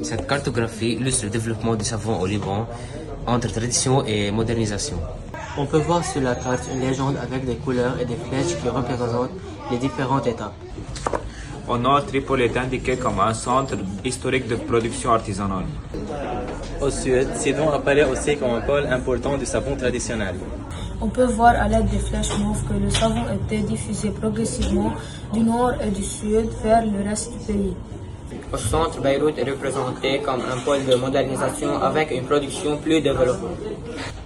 Cette cartographie illustre le développement du savon au Liban entre tradition et modernisation. On peut voir sur la carte une légende avec des couleurs et des flèches qui représentent les différentes étapes. Au nord, Tripoli est indiqué comme un centre historique de production artisanale. Au sud, Sidon apparaît aussi comme un pôle important du savon traditionnel. On peut voir à l'aide des flèches mauves que le savon était diffusé progressivement du nord et du sud vers le reste du pays. Au centre, Beyrouth est représenté comme un pôle de modernisation avec une production plus développée.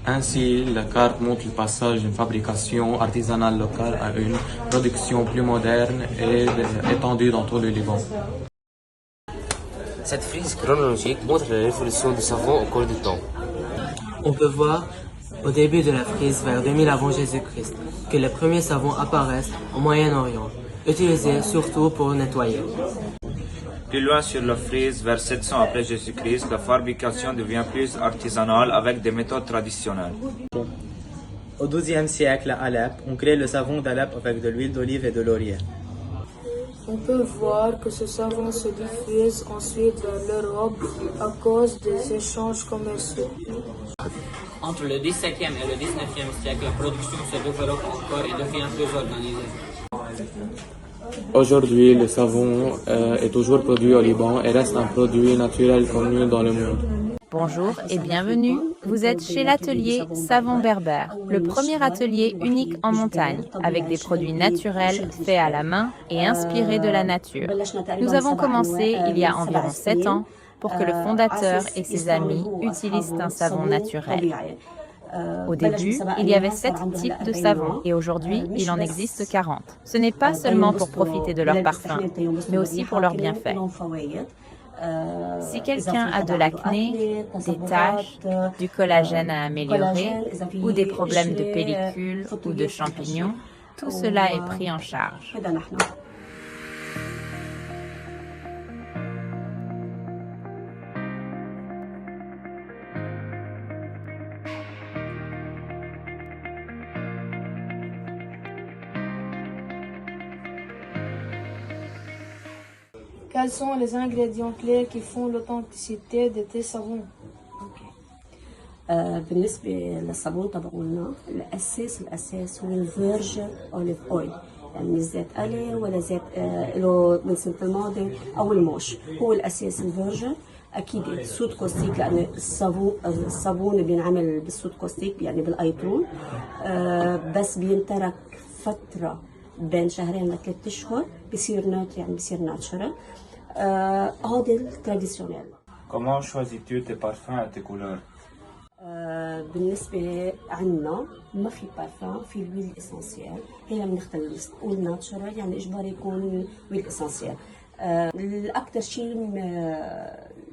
Ainsi, la carte montre le passage d'une fabrication artisanale locale à une production plus moderne et étendue dans tout le Liban. Cette frise chronologique montre la révolution du savon au cours du temps. On peut voir au début de la frise vers 2000 avant Jésus-Christ que les premiers savons apparaissent au Moyen-Orient, utilisés surtout pour nettoyer. Plus loin sur la frise, vers 700 après Jésus-Christ, la fabrication devient plus artisanale avec des méthodes traditionnelles. Au XIIe siècle, à Alep, on crée le savon d'Alep avec de l'huile d'olive et de laurier. On peut voir que ce savon se diffuse ensuite vers l'Europe à cause des échanges commerciaux. Entre le XVIIe et le XIXe siècle, la production se développe encore et devient plus organisée. Aujourd'hui, le savon est toujours produit au Liban et reste un produit naturel connu dans le monde. Bonjour et bienvenue. Vous êtes chez l'atelier Savon Berbère, le premier atelier unique en montagne, avec des produits naturels faits à la main et inspirés de la nature. Nous avons commencé il y a environ 7 ans pour que le fondateur et ses amis utilisent un savon naturel. Au début, il y avait 7 types de savons et aujourd'hui, il en existe 40. Ce n'est pas seulement pour profiter de leur parfum, mais aussi pour leurs bienfaits. Si quelqu'un a de l'acné, des taches, du collagène à améliorer ou des problèmes de pellicule ou de champignons, tout cela est pris en charge. Quels sont les ingrédients clés qui font l'authenticité de tes savons? بالنسبة للصابون تبعولنا الأساس هو الفيرج أوليف أويل، يعني مش زيت قلي ولا زيت له من سنة الماضي أو الموش. هو الأساس الفيرجن. أكيد سود كوستيك لأن الصابون بينعمل بالسود كوستيك يعني بالأيتون، بس بينترك فترة بين شهرين ل3 أشهر بصير نوت يعني بصير ناتشرال. هذا التراديشنال. Comment choisis-tu tes parfums et tes couleurs? بالنسبة عنا ما في بارفان، في الويل اسانسيال، هي بنختار نقول ناتشرال يعني اجباري يكون ويل اسانسيال. الاكثر شيء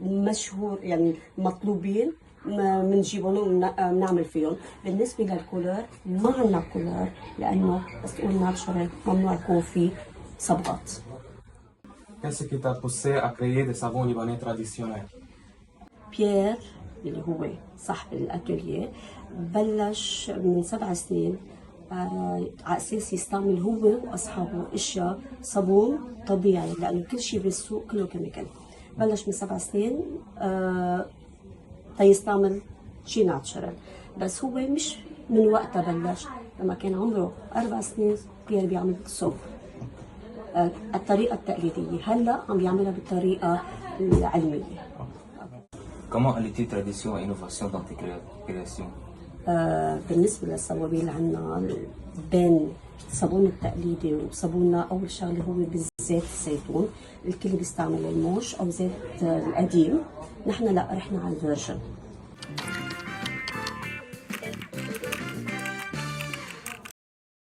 مشهور يعني مطلوبين بنجيبهم وبنعمل فيهم. بالنسبة للكولور ما عنا كولور لأنه بس تقول ناتشرال ممنوع يكون في صبغات. Qu'est-ce qui t'a poussé à créer des savons libanais traditionnels? بيير اللي هو صاحب الاتوليه بلش من 7 سنين على اساس يستعمل هو واصحابه اشياء صابون طبيعي لانه كل شيء بالسوق كله كيميكال. بلش من 7 سنين تيستعمل شيء ناتشرال، بس هو مش من وقتها بلش. لما كان عمره 4 سنين بيير بيعمل صوب الطريقه التقليديه، هلا عم بيعملها بالطريقه العلميه. Comment allies-tu tradition et innovation dans tes créations? بالنسبة للصوابين عنا بين الصابون التقليدي وصابوننا أول شغلة هو بالزيت الزيتون، الكل بيستعمل الموش أو زيت القديم، نحن لا رحنا على الفيرجن.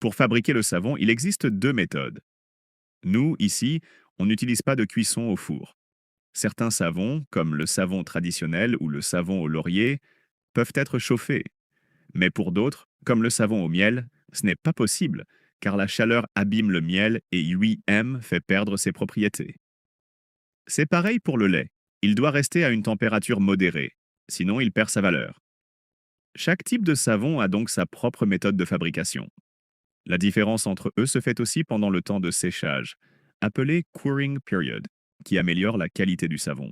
Pour fabriquer le savon, il existe 2 méthodes. Nous, ici, on n'utilise pas de cuisson au four. Certains savons, comme le savon traditionnel ou le savon au laurier, peuvent être chauffés. Mais pour d'autres, comme le savon au miel, ce n'est pas possible, car la chaleur abîme le miel et lui-même fait perdre ses propriétés. C'est pareil pour le lait. Il doit rester à une température modérée, sinon il perd sa valeur. Chaque type de savon a donc sa propre méthode de fabrication. La différence entre eux se fait aussi pendant le temps de séchage, appelé curing period, qui améliore la qualité du savon.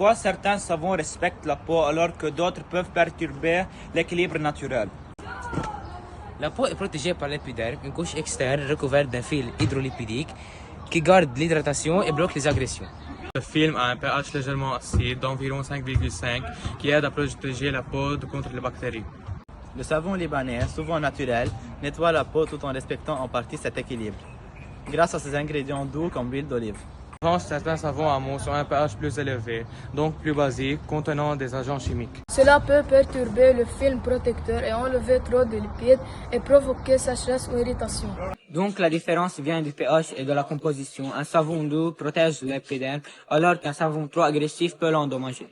Pourquoi certains savons respectent la peau alors que d'autres peuvent perturber l'équilibre naturel? La peau est protégée par l'épiderme, une couche externe recouverte d'un fil hydrolipidique qui garde l'hydratation et bloque les agressions. Le film a un pH légèrement acide d'environ 5,5 qui aide à protéger la peau contre les bactéries. Le savon libanais, souvent naturel, nettoie la peau tout en respectant en partie cet équilibre, grâce à ses ingrédients doux comme l'huile d'olive. En revanche, certains savons à mousse ont un pH plus élevé, donc plus basique, contenant des agents chimiques. Cela peut perturber le film protecteur et enlever trop de lipides et provoquer sécheresse ou irritation. Donc la différence vient du pH et de la composition. Un savon doux protège l'épiderme alors qu'un savon trop agressif peut l'endommager.